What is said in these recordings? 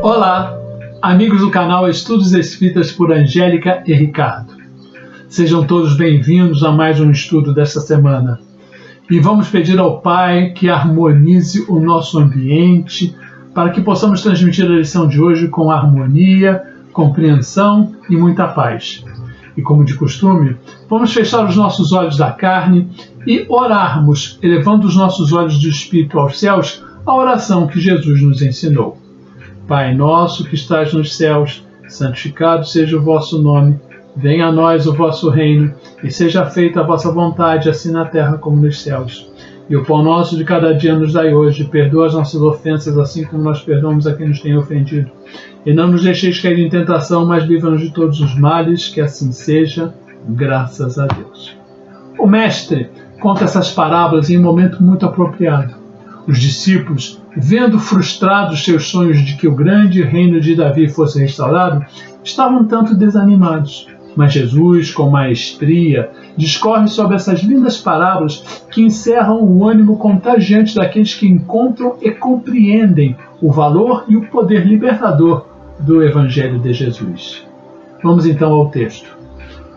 Olá, amigos do canal Estudos Espíritas por Angélica e Ricardo. Sejam todos bem-vindos a mais um estudo desta semana. E vamos pedir ao Pai que harmonize o nosso ambiente para que possamos transmitir a lição de hoje com harmonia, compreensão e muita paz. E como de costume, vamos fechar os nossos olhos da carne e orarmos, elevando os nossos olhos do Espírito aos céus, a oração que Jesus nos ensinou. Pai nosso que estás nos céus, santificado seja o vosso nome. Venha a nós o vosso reino, e seja feita a vossa vontade, assim na terra como nos céus. E o pão nosso de cada dia nos dai hoje. Perdoa as nossas ofensas, assim como nós perdoamos a quem nos tem ofendido. E não nos deixeis cair em tentação, mas livra-nos de todos os males, que assim seja, graças a Deus. O Mestre conta essas parábolas em um momento muito apropriado. Os discípulos, vendo frustrados seus sonhos de que o grande reino de Davi fosse restaurado, estavam um tanto desanimados. Mas Jesus, com maestria, discorre sobre essas lindas parábolas que encerram o ânimo contagiante daqueles que encontram e compreendem o valor e o poder libertador do Evangelho de Jesus. Vamos então ao texto.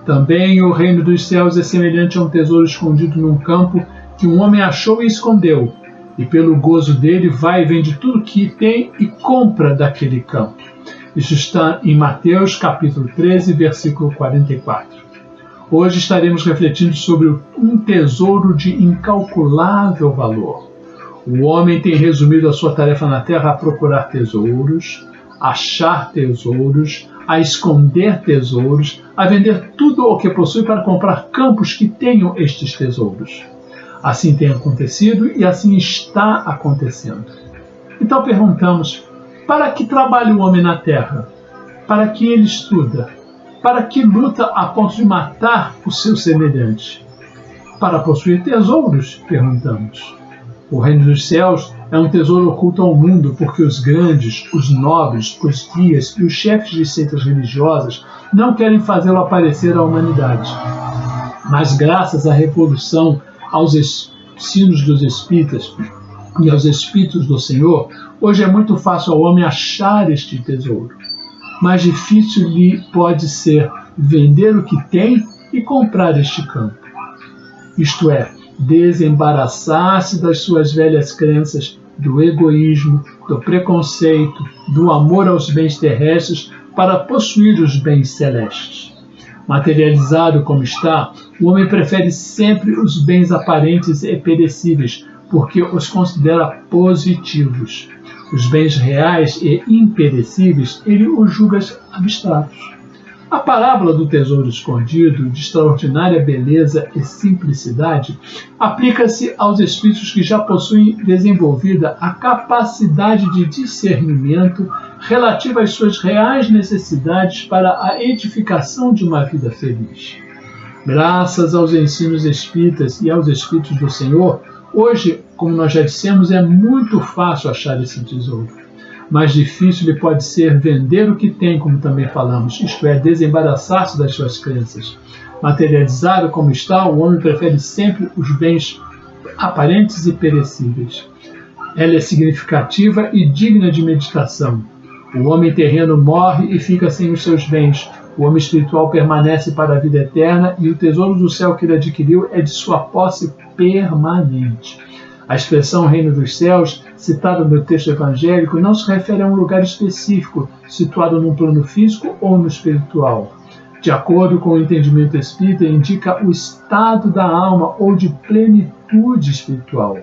Também o reino dos céus é semelhante a um tesouro escondido num campo que um homem achou e escondeu. E pelo gozo dele vai e vende tudo que tem e compra daquele campo. Isso está em Mateus capítulo 13, versículo 44. Hoje estaremos refletindo sobre um tesouro de incalculável valor. O homem tem resumido a sua tarefa na terra a procurar tesouros, a achar tesouros, a esconder tesouros, a vender tudo o que possui para comprar campos que tenham estes tesouros. Assim tem acontecido e assim está acontecendo. Então perguntamos, para que trabalha o homem na terra? Para que ele estuda? Para que luta a ponto de matar o seu semelhante? Para possuir tesouros? Perguntamos. O reino dos céus é um tesouro oculto ao mundo, porque os grandes, os nobres, os guias e os chefes de seitas religiosas não querem fazê-lo aparecer à humanidade. Mas graças à revolução, aos ensinos dos Espíritas e aos Espíritos do Senhor, hoje é muito fácil ao homem achar este tesouro. Mais difícil lhe pode ser vender o que tem e comprar este campo. Isto é, desembaraçar-se das suas velhas crenças, do egoísmo, do preconceito, do amor aos bens terrestres para possuir os bens celestes. Materializado como está, o homem prefere sempre os bens aparentes e perecíveis, porque os considera positivos. Os bens reais e imperecíveis, ele os julga abstratos. A parábola do tesouro escondido, de extraordinária beleza e simplicidade, aplica-se aos espíritos que já possuem desenvolvida a capacidade de discernimento relativa às suas reais necessidades para a edificação de uma vida feliz. Graças aos ensinos espíritas e aos Espíritos do Senhor, hoje, como nós já dissemos, é muito fácil achar esse tesouro. Mais difícil lhe pode ser vender o que tem, como também falamos, isto é, desembaraçar-se das suas crenças. Materializado como está, o homem prefere sempre os bens aparentes e perecíveis. Ela é significativa e digna de meditação. O homem terreno morre e fica sem os seus bens. O homem espiritual permanece para a vida eterna e o tesouro do céu que ele adquiriu é de sua posse permanente. A expressão reino dos céus, citada no texto evangélico, não se refere a um lugar específico, situado num plano físico ou no espiritual. De acordo com o entendimento espírita, indica o estado da alma ou de plenitude espiritual.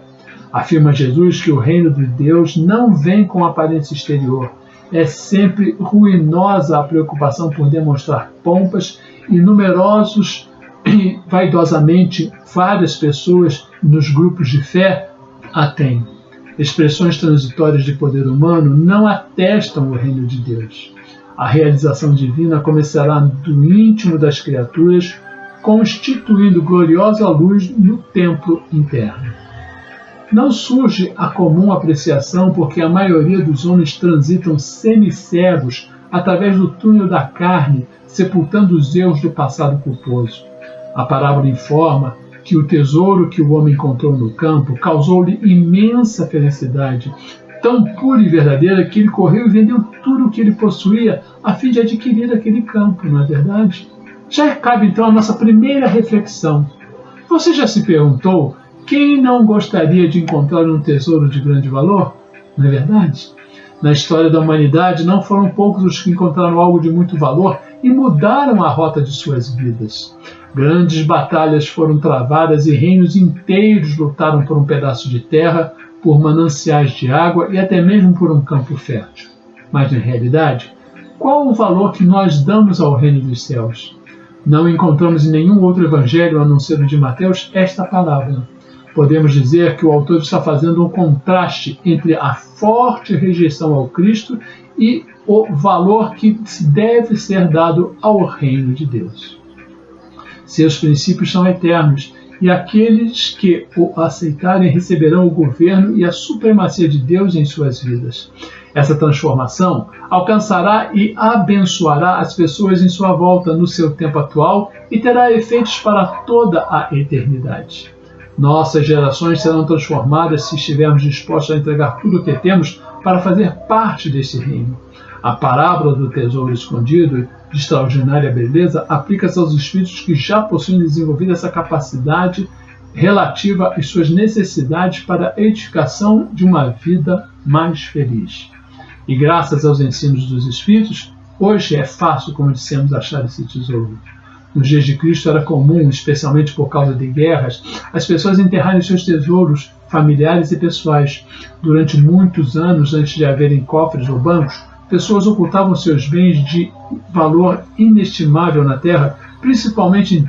Afirma Jesus que o reino de Deus não vem com aparência exterior. É sempre ruinosa a preocupação por demonstrar pompas e numerosos e vaidosamente várias pessoas nos grupos de fé a têm. Expressões transitórias de poder humano não atestam o reino de Deus. A realização divina começará do íntimo das criaturas, constituindo gloriosa luz no templo interno. Não surge a comum apreciação porque a maioria dos homens transitam semicegos através do túnel da carne, sepultando os erros do passado culposo. A parábola informa que o tesouro que o homem encontrou no campo causou-lhe imensa felicidade, tão pura e verdadeira que ele correu e vendeu tudo o que ele possuía a fim de adquirir aquele campo, não é verdade? Já cabe então a nossa primeira reflexão. Você já se perguntou quem não gostaria de encontrar um tesouro de grande valor? Não é verdade? Na história da humanidade, não foram poucos os que encontraram algo de muito valor e mudaram a rota de suas vidas. Grandes batalhas foram travadas e reinos inteiros lutaram por um pedaço de terra, por mananciais de água e até mesmo por um campo fértil. Mas, na realidade, qual o valor que nós damos ao reino dos céus? Não encontramos em nenhum outro evangelho, a não ser o de Mateus, esta parábola. Podemos dizer que o autor está fazendo um contraste entre a forte rejeição ao Cristo e o valor que deve ser dado ao reino de Deus. Seus princípios são eternos, e aqueles que o aceitarem receberão o governo e a supremacia de Deus em suas vidas. Essa transformação alcançará e abençoará as pessoas em sua volta no seu tempo atual e terá efeitos para toda a eternidade. Nossas gerações serão transformadas se estivermos dispostos a entregar tudo o que temos para fazer parte desse reino. A parábola do tesouro escondido, de extraordinária beleza, aplica-se aos espíritos que já possuem desenvolvido essa capacidade relativa às suas necessidades para a edificação de uma vida mais feliz. E graças aos ensinos dos espíritos, hoje é fácil, como dissemos, achar esse tesouro. Nos dias de Cristo era comum, especialmente por causa de guerras, as pessoas enterrarem seus tesouros familiares e pessoais. Durante muitos anos, antes de haverem cofres ou bancos, pessoas ocultavam seus bens de valor inestimável na terra, principalmente em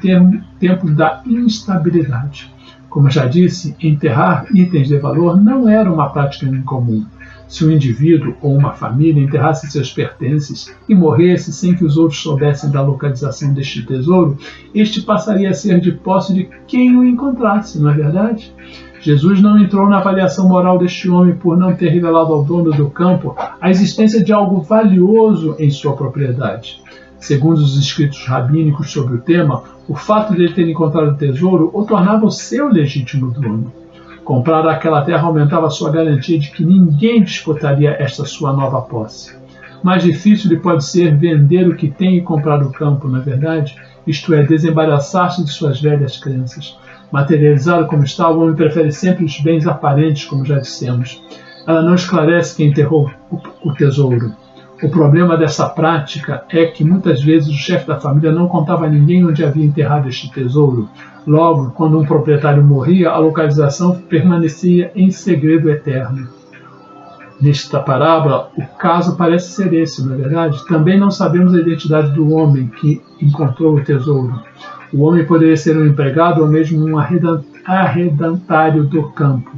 tempos da instabilidade. Como já disse, enterrar itens de valor não era uma prática incomum. Se um indivíduo ou uma família enterrasse seus pertences e morresse sem que os outros soubessem da localização deste tesouro, este passaria a ser de posse de quem o encontrasse, não é verdade? Jesus não entrou na avaliação moral deste homem por não ter revelado ao dono do campo a existência de algo valioso em sua propriedade. Segundo os escritos rabínicos sobre o tema, o fato de ele ter encontrado o tesouro o tornava o seu legítimo dono. Comprar aquela terra aumentava a sua garantia de que ninguém disputaria esta sua nova posse. Mais difícil lhe pode ser vender o que tem e comprar o campo, na verdade, isto é, desembaraçar-se de suas velhas crenças. Materializado como está, o homem prefere sempre os bens aparentes, como já dissemos. Ela não esclarece quem enterrou o tesouro. O problema dessa prática é que muitas vezes o chefe da família não contava a ninguém onde havia enterrado este tesouro. Logo, quando um proprietário morria, a localização permanecia em segredo eterno. Nesta parábola, o caso parece ser esse, não é verdade? Também não sabemos a identidade do homem que encontrou o tesouro. O homem poderia ser um empregado ou mesmo um arrendatário do campo.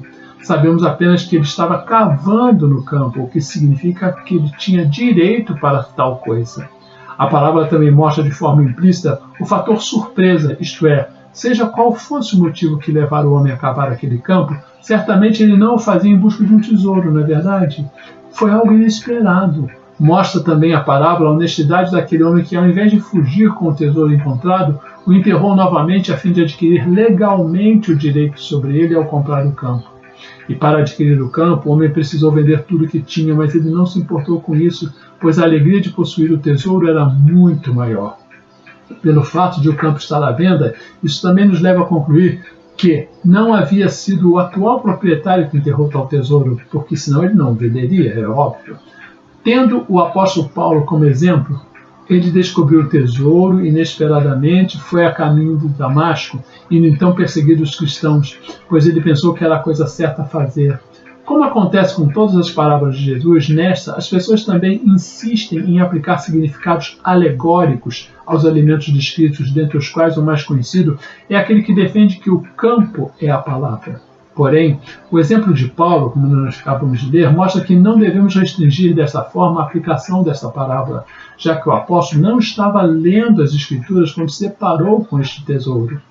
Sabemos apenas que ele estava cavando no campo, o que significa que ele tinha direito para tal coisa. A parábola também mostra de forma implícita o fator surpresa, isto é, seja qual fosse o motivo que levar o homem a cavar aquele campo, certamente ele não o fazia em busca de um tesouro, não é verdade? Foi algo inesperado. Mostra também a parábola a honestidade daquele homem que, ao invés de fugir com o tesouro encontrado, o enterrou novamente a fim de adquirir legalmente o direito sobre ele ao comprar o campo. E para adquirir o campo, o homem precisou vender tudo o que tinha, mas ele não se importou com isso, pois a alegria de possuir o tesouro era muito maior. Pelo fato de o campo estar à venda, isso também nos leva a concluir que não havia sido o atual proprietário que enterrou tal tesouro, porque senão ele não venderia, é óbvio. Tendo o apóstolo Paulo como exemplo, ele descobriu o tesouro inesperadamente, foi a caminho de Damasco, indo então perseguir os cristãos, pois ele pensou que era a coisa certa a fazer. Como acontece com todas as parábolas de Jesus, nesta, as pessoas também insistem em aplicar significados alegóricos aos alimentos descritos, dentre os quais o mais conhecido é aquele que defende que o campo é a palavra. Porém, o exemplo de Paulo, como nós acabamos de ler, mostra que não devemos restringir dessa forma a aplicação dessa parábola, já que o apóstolo não estava lendo as Escrituras quando se deparou com este tesouro.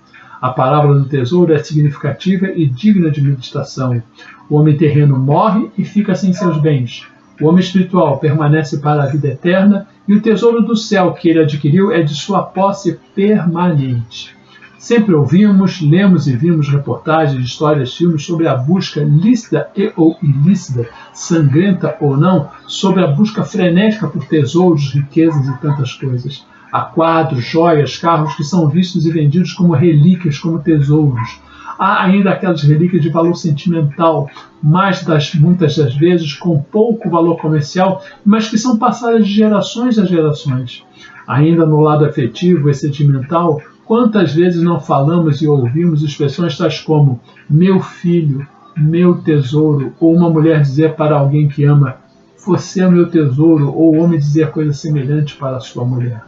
A parábola do tesouro é significativa e digna de meditação. O homem terreno morre e fica sem seus bens. O homem espiritual permanece para a vida eterna e o tesouro do céu que ele adquiriu é de sua posse permanente. Sempre ouvimos, lemos e vimos reportagens, histórias, filmes sobre a busca lícita e ou ilícita, sangrenta ou não, sobre a busca frenética por tesouros, riquezas e tantas coisas. Há quadros, joias, carros que são vistos e vendidos como relíquias, como tesouros. Há ainda aquelas relíquias de valor sentimental, muitas das vezes com pouco valor comercial, mas que são passadas de gerações a gerações. Ainda no lado afetivo e sentimental, quantas vezes não falamos e ouvimos expressões tais como meu filho, meu tesouro, ou uma mulher dizer para alguém que ama, você é meu tesouro, ou o homem dizer coisa semelhante para a sua mulher.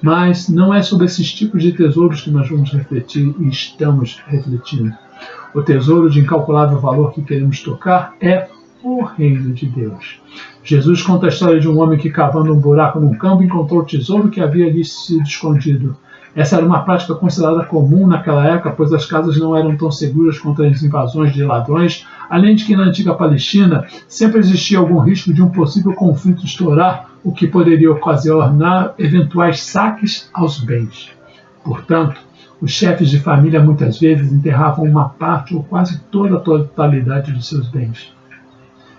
Mas não é sobre esses tipos de tesouros que nós vamos refletir e estamos refletindo. O tesouro de incalculável valor que queremos tocar é o reino de Deus. Jesus conta a história de um homem que, cavando um buraco num campo, encontrou o tesouro que havia ali sido escondido. Essa era uma prática considerada comum naquela época, pois as casas não eram tão seguras contra as invasões de ladrões, além de que na antiga Palestina sempre existia algum risco de um possível conflito estourar, o que poderia ocasionar eventuais saques aos bens. Portanto, os chefes de família muitas vezes enterravam uma parte ou quase toda a totalidade de seus bens.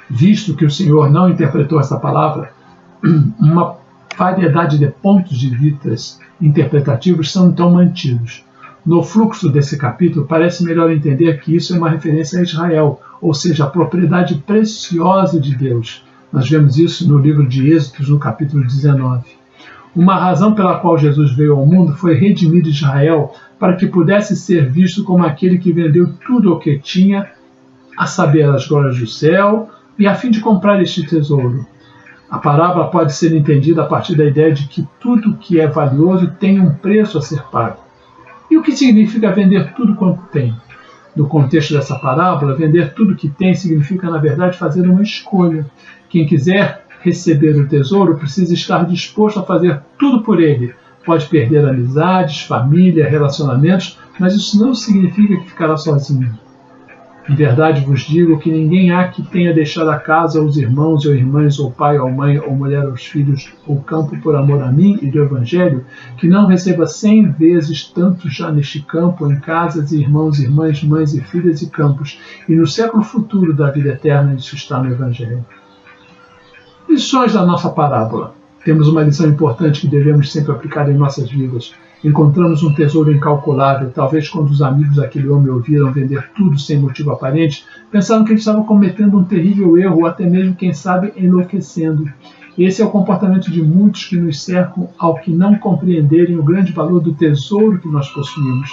Visto que o Senhor não interpretou essa palavra, uma variedade de pontos de vista interpretativos são então mantidos. No fluxo desse capítulo, parece melhor entender que isso é uma referência a Israel, ou seja, a propriedade preciosa de Deus. Nós vemos isso no livro de Êxodo, no capítulo 19. Uma razão pela qual Jesus veio ao mundo foi redimir Israel para que pudesse ser visto como aquele que vendeu tudo o que tinha, a saber, as glórias do céu, e a fim de comprar este tesouro. A parábola pode ser entendida a partir da ideia de que tudo que é valioso tem um preço a ser pago. E o que significa vender tudo quanto tem? No contexto dessa parábola, vender tudo que tem significa, na verdade, fazer uma escolha. Quem quiser receber o tesouro precisa estar disposto a fazer tudo por ele. Pode perder amizades, família, relacionamentos, mas isso não significa que ficará sozinho. Em verdade vos digo que ninguém há que tenha deixado a casa, ou os irmãos ou irmãs, ou pai ou mãe, ou mulher ou filhos, ou campo por amor a mim e do Evangelho, que não receba 100 vezes tanto já neste campo, em casas, irmãos, irmãs, mães e filhas e campos, e no século futuro da vida eterna. Isso está no Evangelho. Lições da nossa parábola. Temos uma lição importante que devemos sempre aplicar em nossas vidas. Encontramos um tesouro incalculável. Talvez quando os amigos daquele homem ouviram vender tudo sem motivo aparente, pensaram que ele estava cometendo um terrível erro, ou até mesmo, quem sabe, enlouquecendo. Esse é o comportamento de muitos que nos cercam ao que não compreenderem o grande valor do tesouro que nós possuímos.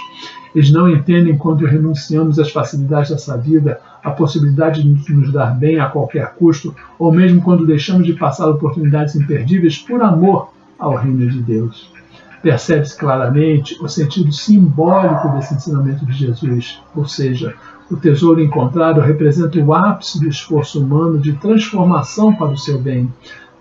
Eles não entendem quando renunciamos às facilidades dessa vida, a possibilidade de nos dar bem a qualquer custo, ou mesmo quando deixamos de passar oportunidades imperdíveis por amor ao reino de Deus. Percebe-se claramente o sentido simbólico desse ensinamento de Jesus, ou seja, o tesouro encontrado representa o ápice do esforço humano de transformação para o seu bem.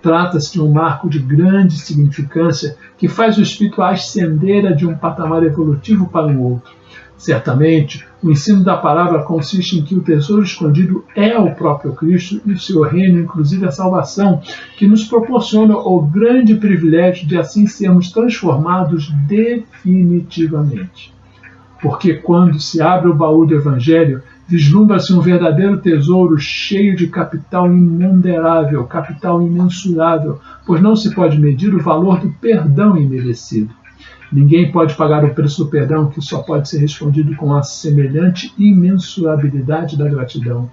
Trata-se de um marco de grande significância que faz o espírito ascender de um patamar evolutivo para um outro. Certamente, o ensino da palavra consiste em que o tesouro escondido é o próprio Cristo e o seu reino, inclusive a salvação, que nos proporciona o grande privilégio de assim sermos transformados definitivamente. Porque quando se abre o baú do Evangelho, vislumbra-se um verdadeiro tesouro cheio de capital imonderável, capital imensurável, pois não se pode medir o valor do perdão imerecido. Ninguém pode pagar o preço do perdão, que só pode ser respondido com a semelhante imensurabilidade da gratidão.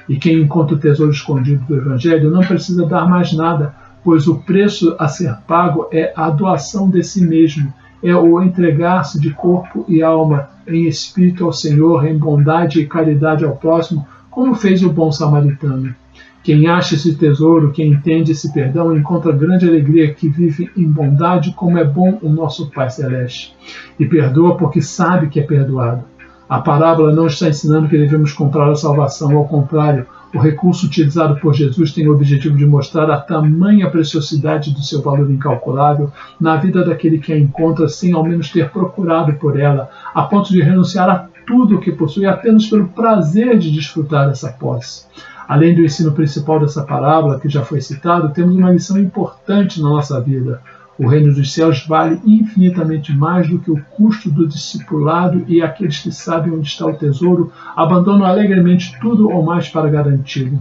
E quem encontra o tesouro escondido do Evangelho não precisa dar mais nada, pois o preço a ser pago é a doação de si mesmo, é o entregar-se de corpo e alma, em espírito ao Senhor, em bondade e caridade ao próximo, como fez o bom samaritano. Quem acha esse tesouro, quem entende esse perdão, encontra grande alegria, que vive em bondade, como é bom o nosso Pai Celeste. E perdoa porque sabe que é perdoado. A parábola não está ensinando que devemos comprar a salvação. Ao contrário, o recurso utilizado por Jesus tem o objetivo de mostrar a tamanha preciosidade do seu valor incalculável na vida daquele que a encontra sem ao menos ter procurado por ela, a ponto de renunciar a tudo o que possui apenas pelo prazer de desfrutar dessa posse. Além do ensino principal dessa parábola, que já foi citado, temos uma lição importante na nossa vida. O reino dos céus vale infinitamente mais do que o custo do discipulado, e aqueles que sabem onde está o tesouro abandonam alegremente tudo ou mais para garanti-lo.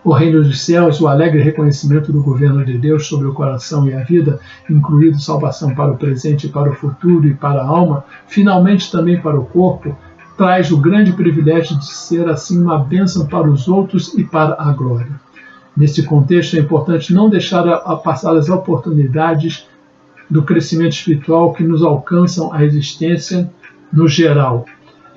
O reino dos céus, o alegre reconhecimento do governo de Deus sobre o coração e a vida, incluído salvação para o presente, para o futuro e para a alma, finalmente também para o corpo, traz o grande privilégio de ser assim uma bênção para os outros e para a glória. Nesse contexto é importante não deixar passar as oportunidades do crescimento espiritual que nos alcançam a existência no geral.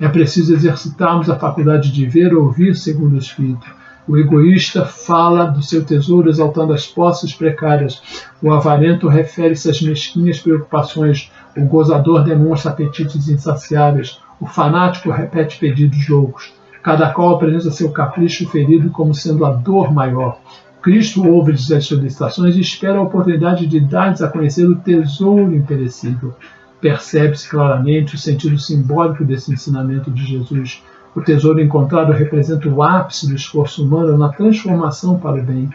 É preciso exercitarmos a faculdade de ver ou ouvir segundo o Espírito. O egoísta fala do seu tesouro exaltando as posses precárias. O avarento refere-se às mesquinhas preocupações. O gozador demonstra apetites insaciáveis. O fanático repete pedidos loucos. Cada qual apresenta seu capricho ferido como sendo a dor maior. Cristo ouve-lhes as solicitações e espera a oportunidade de dar-lhes a conhecer o tesouro imperecível. Percebe-se claramente o sentido simbólico desse ensinamento de Jesus. O tesouro encontrado representa o ápice do esforço humano na transformação para o bem.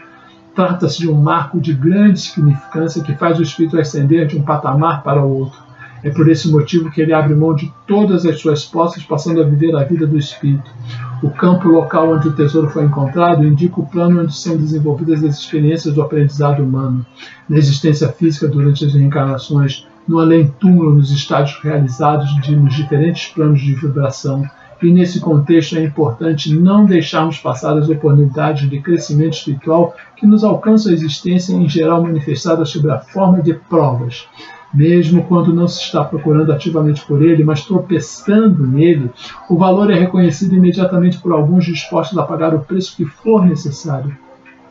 Trata-se de um marco de grande significância que faz o espírito ascender de um patamar para o outro. É por esse motivo que ele abre mão de todas as suas posses, passando a viver a vida do espírito. O campo local onde o tesouro foi encontrado indica o plano onde são desenvolvidas as experiências do aprendizado humano. Na existência física durante as reencarnações, no além-túmulo, nos estágios realizados nos diferentes planos de vibração. E nesse contexto é importante não deixarmos passar as oportunidades de crescimento espiritual que nos alcançam a existência, em geral manifestadas sob a forma de provas. Mesmo quando não se está procurando ativamente por ele, mas tropeçando nele, o valor é reconhecido imediatamente por alguns dispostos a pagar o preço que for necessário.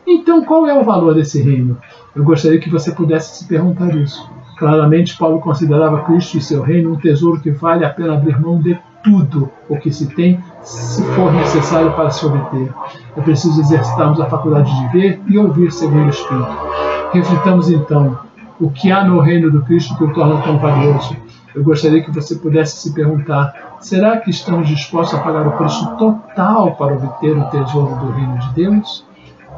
Então, qual é o valor desse reino? Eu gostaria que você pudesse se perguntar isso. Claramente, Paulo considerava Cristo e seu reino um tesouro que vale a pena abrir mão de tudo o que se tem, se for necessário para se obter. É preciso exercitarmos a faculdade de ver e ouvir segundo o Espírito. Reflitamos então, o que há no reino do Cristo que o torna tão valioso? Eu gostaria que você pudesse se perguntar, será que estamos dispostos a pagar o preço total para obter o tesouro do reino de Deus?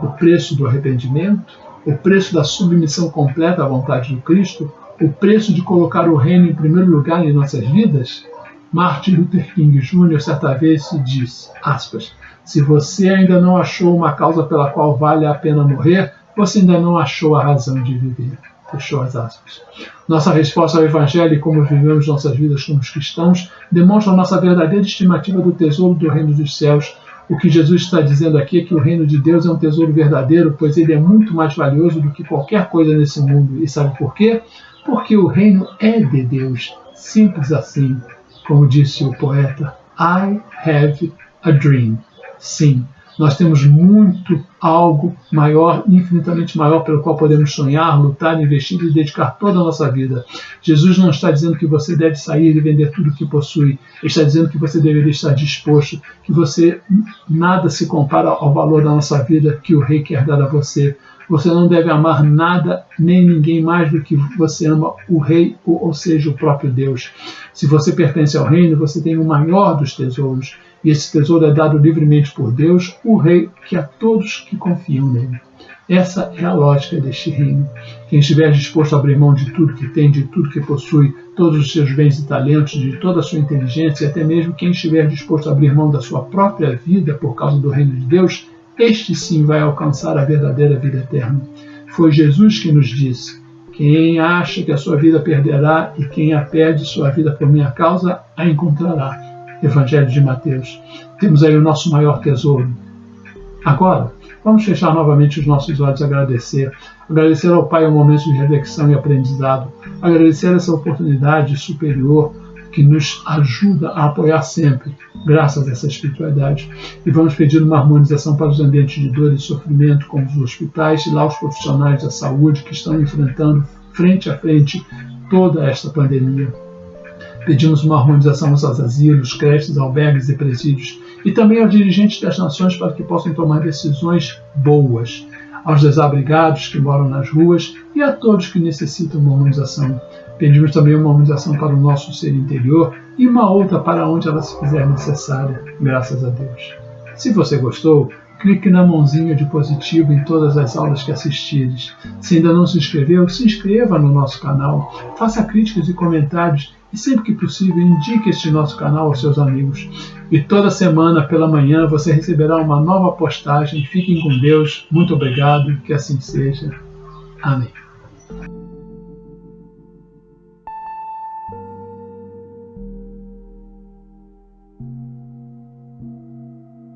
O preço do arrependimento? O preço da submissão completa à vontade do Cristo? O preço de colocar o reino em primeiro lugar em nossas vidas? Martin Luther King Jr. certa vez disse, aspas, se você ainda não achou uma causa pela qual vale a pena morrer, você ainda não achou a razão de viver. Fechou as aspas. Nossa resposta ao Evangelho e como vivemos nossas vidas como cristãos demonstra a nossa verdadeira estimativa do tesouro do reino dos céus. O que Jesus está dizendo aqui é que o reino de Deus é um tesouro verdadeiro, pois ele é muito mais valioso do que qualquer coisa nesse mundo. E sabe por quê? Porque o reino é de Deus. Simples assim. Como disse o poeta, I have a dream. Sim, nós temos algo maior, infinitamente maior, pelo qual podemos sonhar, lutar, investir e dedicar toda a nossa vida. Jesus não está dizendo que você deve sair e vender tudo o que possui. Ele está dizendo que você deveria estar disposto, que nada se compara ao valor da nossa vida que o Rei quer dar a você. Você não deve amar nada nem ninguém mais do que você ama o Rei, ou seja, o próprio Deus. Se você pertence ao reino, você tem o maior dos tesouros. E esse tesouro é dado livremente por Deus, o Rei, que a todos que confiam nele. Essa é a lógica deste reino. Quem estiver disposto a abrir mão de tudo que tem, de tudo que possui, todos os seus bens e talentos, de toda a sua inteligência, e até mesmo quem estiver disposto a abrir mão da sua própria vida por causa do reino de Deus, este sim vai alcançar a verdadeira vida eterna. Foi Jesus que nos disse, quem acha que a sua vida perderá e quem a perde sua vida por minha causa, a encontrará. Evangelho de Mateus. Temos aí o nosso maior tesouro. Agora, vamos fechar novamente os nossos olhos e agradecer. Agradecer ao Pai um momento de reflexão e aprendizado. Agradecer essa oportunidade superior que nos ajuda a apoiar sempre, graças a essa espiritualidade. E vamos pedir uma harmonização para os ambientes de dor e sofrimento, como os hospitais e lá os profissionais da saúde que estão enfrentando frente a frente toda esta pandemia. Pedimos uma harmonização aos asilos, creches, albergues e presídios, e também aos dirigentes das nações para que possam tomar decisões boas, aos desabrigados que moram nas ruas e a todos que necessitam uma harmonização. Pedimos também uma harmonização para o nosso ser interior e uma outra para onde ela se fizer necessária, graças a Deus. Se você gostou, clique na mãozinha de positivo em todas as aulas que assistires. Se ainda não se inscreveu, se inscreva no nosso canal, faça críticas e comentários e sempre que possível indique este nosso canal aos seus amigos. E toda semana pela manhã você receberá uma nova postagem. Fiquem com Deus, muito obrigado, que assim seja. Amém.